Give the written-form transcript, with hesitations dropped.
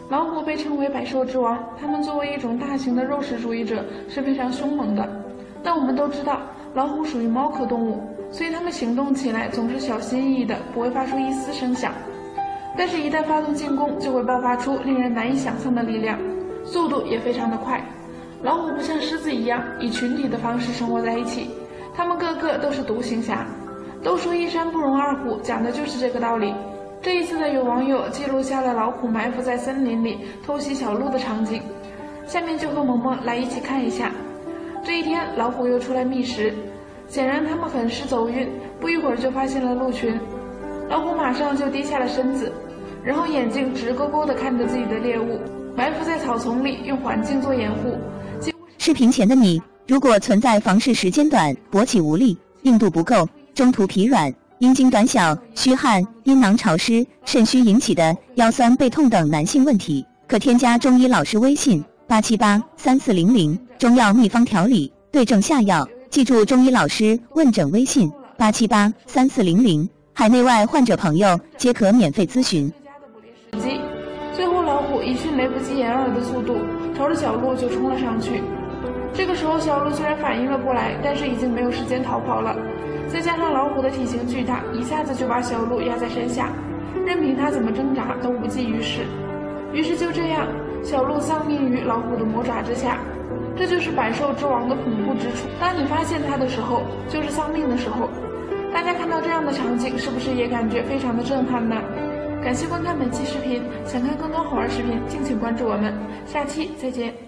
老虎被称为百兽之王，它们作为一种大型的肉食主义者是非常凶猛的。但我们都知道，老虎属于猫科动物，所以它们行动起来总是小心翼翼的，不会发出一丝声响。但是，一旦发动进攻，就会爆发出令人难以想象的力量，速度也非常的快。老虎不像狮子一样以群体的方式生活在一起，它们个个都是独行侠。都说一山不容二虎，讲的就是这个道理。这一次呢，有网友记录下了老虎埋伏在森林里偷袭小鹿的场景，下面就和萌萌来一起看一下。这一天，老虎又出来觅食，显然它们很是走运，不一会儿就发现了鹿群。老虎马上就低下了身子，然后眼睛直勾勾地看着自己的猎物，埋伏在草丛里，用环境做掩护。视频前的你，如果存在房事时间短、勃起无力、硬度不够、中途疲软、阴茎短小、虚汗、阴囊潮湿、肾虚引起的腰酸背痛等男性问题，可添加中医老师微信8783400中药秘方调理，对症下药。记住中医老师问诊微信8783400，海内外患者朋友皆可免费咨询。最后，老虎以迅雷不及掩耳的速度朝着小鹿就冲了上去。这个时候，小鹿虽然反应了过来，但是已经没有时间逃跑了。再加上老虎的体型巨大，一下子就把小鹿压在山下，任凭它怎么挣扎都无济于事。于是就这样，小鹿丧命于老虎的魔爪之下。这就是百兽之王的恐怖之处。当你发现它的时候，就是丧命的时候。大家看到这样的场景，是不是也感觉非常的震撼呢？感谢观看本期视频，想看更多好玩视频，敬请关注我们，下期再见。